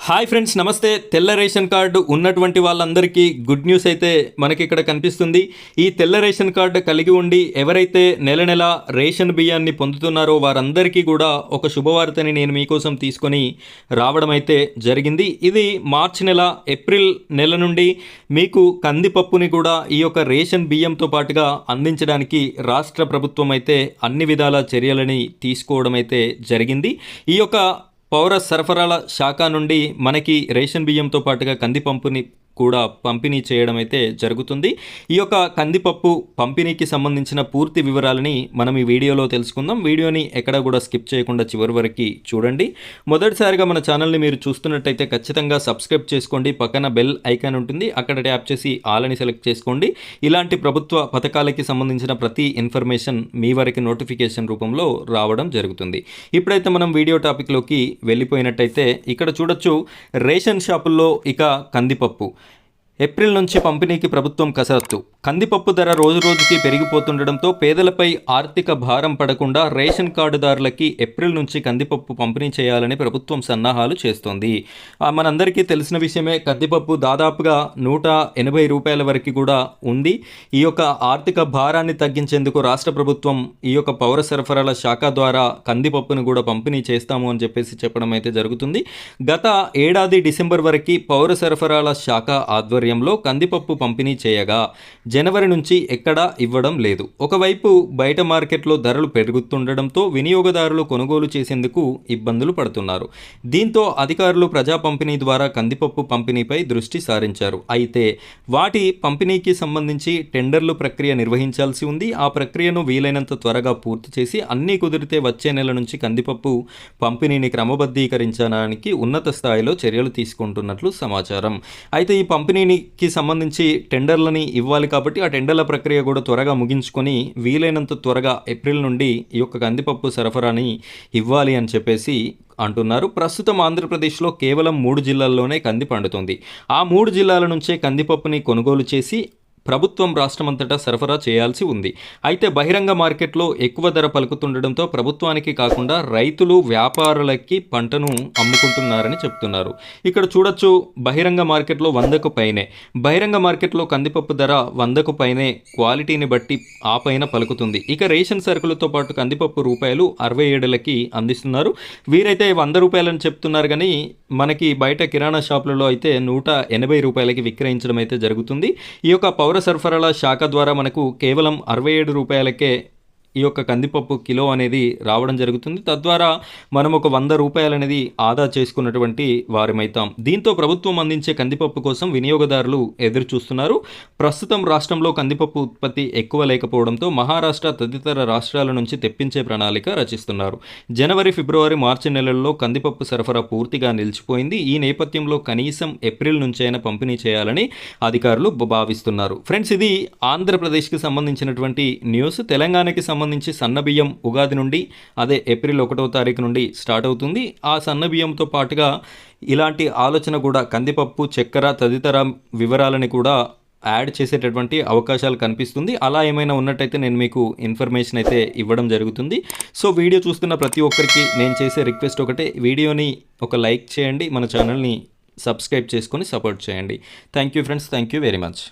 Hi friends, నమస్తే. తెల్ల ration card ఉన్నటువంటి వాళ్ళందరికీ గుడ్ న్యూస్ అయితే మనకి ఇక్కడ కనిపిస్తుంది. ఈ తెల్ల రేషన్ కార్డు కలిగి ఉండి ఎవరైతే నెల నెల రేషన్ బియ్యాన్ని పొందుతున్నారో వారందరికీ కూడా ఒక శుభవార్తని నేను మీకోసం తీసుకొని రావడం అయితే జరిగింది. ఇది మార్చి నెల, ఏప్రిల్ నెల నుండి మీకు కందిపప్పుని కూడా ఈ యొక్క రేషన్ బియ్యంతో పాటుగా అందించడానికి రాష్ట్ర ప్రభుత్వం అయితే అన్ని విధాల చర్యలని తీసుకోవడం అయితే జరిగింది. ఈ యొక్క పౌర సరఫరాల శాఖ నుండి మనకి రేషన్ బియ్యంతో పాటుగా కందిపప్పుని కూడా పంపిణీ చేయడం అయితే జరుగుతుంది. ఈ యొక్క కందిపప్పు పంపిణీకి సంబంధించిన పూర్తి వివరాలని మనం ఈ వీడియోలో తెలుసుకుందాం. వీడియోని ఎక్కడ కూడా స్కిప్ చేయకుండా చివరి వరకు చూడండి. మొదటిసారిగా మన ఛానల్ని మీరు చూస్తున్నట్టయితే ఖచ్చితంగా సబ్స్క్రైబ్ చేసుకోండి. పక్కన బెల్ ఐకాన్ ఉంటుంది, అక్కడ ట్యాప్ చేసి ఆల్ అని సెలెక్ట్ చేసుకోండి. ఇలాంటి ప్రభుత్వ పథకాలకి సంబంధించిన ప్రతి ఇన్ఫర్మేషన్ మీ వరకు నోటిఫికేషన్ రూపంలో రావడం జరుగుతుంది. ఇప్పుడైతే మనం వీడియో టాపిక్లోకి వెళ్ళిపోయినట్టయితే ఇక్కడ చూడొచ్చు, రేషన్ షాపుల్లో ఇక కందిపప్పు ఏప్రిల్ నుంచి పంపిణీకి ప్రభుత్వం కసరత్తు. కందిపప్పు ధర రోజురోజుకి పెరిగిపోతుండడంతో పేదలపై ఆర్థిక భారం పడకుండా రేషన్ కార్డుదారులకి ఏప్రిల్ నుంచి కందిపప్పు పంపిణీ చేయాలని ప్రభుత్వం సన్నాహాలు చేస్తోంది. మనందరికీ తెలిసిన విషయమే, కందిపప్పు దాదాపుగా 180 రూపాయల వరకు కూడా ఉంది. ఈ యొక్క ఆర్థిక భారాన్ని తగ్గించేందుకు రాష్ట్ర ప్రభుత్వం ఈ యొక్క పౌర సరఫరాల శాఖ ద్వారా కందిపప్పును కూడా పంపిణీ చేస్తాము అని చెప్పడం అయితే జరుగుతుంది. గత ఏడాది డిసెంబర్ వరకు పౌర సరఫరాల శాఖ ఆధ్వర్యంలో కందిపప్పు పంపిణీ చేయగా జనవరి నుంచి ఎక్కడా ఇవ్వడం లేదు. ఒకవైపు బయట మార్కెట్లో ధరలు పెరుగుతుండడంతో వినియోగదారులు కొనుగోలు చేసేందుకు ఇబ్బందులు పడుతున్నారు. దీంతో అధికారులు ప్రజా పంపిణీ ద్వారా కందిపప్పు పంపిణీపై దృష్టి సారించారు. అయితే వాటి పంపిణీకి సంబంధించి టెండర్లు ప్రక్రియ నిర్వహించాల్సి ఉంది. ఆ ప్రక్రియను వీలైనంత త్వరగా పూర్తి చేసి అన్నీ కుదిరితే వచ్చే నెల నుంచి కందిపప్పు పంపిణీని క్రమబద్ధీకరించడానికి ఉన్నత స్థాయిలో చర్యలు తీసుకుంటున్నట్లు సమాచారం. అయితే ఈ పంపిణీకి సంబంధించి టెండర్లని ఇవ్వాలి కాబట్టి ఆ టెండర్ల ప్రక్రియ కూడా త్వరగా ముగించుకొని వీలైనంత త్వరగా ఏప్రిల్ నుండి ఈ యొక్క కందిపప్పు సరఫరాని ఇవ్వాలి అని చెప్పేసి అంటున్నారు. ప్రస్తుతం ఆంధ్రప్రదేశ్లో కేవలం 3 జిల్లాల్లోనే కంది పండుతుంది. ఆ 3 జిల్లాల నుంచే కందిపప్పుని కొనుగోలు చేసి ప్రభుత్వం రాష్ట్రమంతటా సరఫరా చేయాల్సి ఉంది. అయితే బహిరంగ మార్కెట్లో ఎక్కువ ధర పలుకుతుండడంతో ప్రభుత్వానికి కాకుండా రైతులు, వ్యాపారులకి పంటను అమ్ముకుంటున్నారని చెప్తున్నారు. ఇక్కడ చూడొచ్చు, బహిరంగ మార్కెట్లో 100కు పైనే, బహిరంగ మార్కెట్లో కందిపప్పు ధర 100కు పైనే క్వాలిటీని బట్టి ఆ పైన పలుకుతుంది. ఇక రేషన్ సరుకులతో పాటు కందిపప్పు రూపాయలు 67లకి అందిస్తున్నారు. వీరైతే 100 రూపాయలని చెప్తున్నారు, కానీ మనకి బయట కిరాణా షాపులలో అయితే 180 రూపాయలకి విక్రయించడం అయితే జరుగుతుంది. ఈ యొక్క పౌర సరఫరాల శాఖ ద్వారా మనకు కేవలం 67 రూపాయలకే ఈ యొక్క కందిపప్పు కిలో అనేది రావడం జరుగుతుంది. తద్వారా మనం ఒక 100 రూపాయలు అనేది ఆదా చేసుకున్నటువంటి వారమవుతాం. దీంతో ప్రభుత్వం అందించే కందిపప్పు కోసం వినియోగదారులు ఎదురు చూస్తున్నారు. ప్రస్తుతం రాష్ట్రంలో కందిపప్పు ఉత్పత్తి ఎక్కువ లేకపోవడంతో మహారాష్ట్ర తదితర రాష్ట్రాల నుంచి తెప్పించే ప్రణాళిక రచిస్తున్నారు. జనవరి, ఫిబ్రవరి, మార్చి నెలల్లో కందిపప్పు సరఫరా పూర్తిగా నిలిచిపోయింది. ఈ నేపథ్యంలో కనీసం ఏప్రిల్ నుంచైనా పంపిణీ చేయాలని అధికారులు భావిస్తున్నారు. ఫ్రెండ్స్, ఇది ఆంధ్రప్రదేశ్కి సంబంధించినటువంటి న్యూస్. తెలంగాణకి సంబంధించి సన్నబియ్యం ఉగాది నుండి, అదే ఏప్రిల్ 1వ తారీఖు నుండి స్టార్ట్ అవుతుంది. ఆ సన్నబియ్యంతో పాటుగా ఇలాంటి ఆలోచన కూడా కందిపప్పు, చక్కెర తదితర వివరాలని కూడా యాడ్ చేసేటటువంటి అవకాశాలు కనిపిస్తుంది. అలా ఏమైనా ఉన్నట్టయితే నేను మీకు ఇన్ఫర్మేషన్ అయితే ఇవ్వడం జరుగుతుంది. సో వీడియో చూస్తున్న ప్రతి ఒక్కరికి నేను చేసే రిక్వెస్ట్ ఒకటే, వీడియోని ఒక లైక్ చేయండి, మన ఛానల్ని సబ్స్క్రైబ్ చేసుకొని సపోర్ట్ చేయండి. Thank you friends, thank you very much.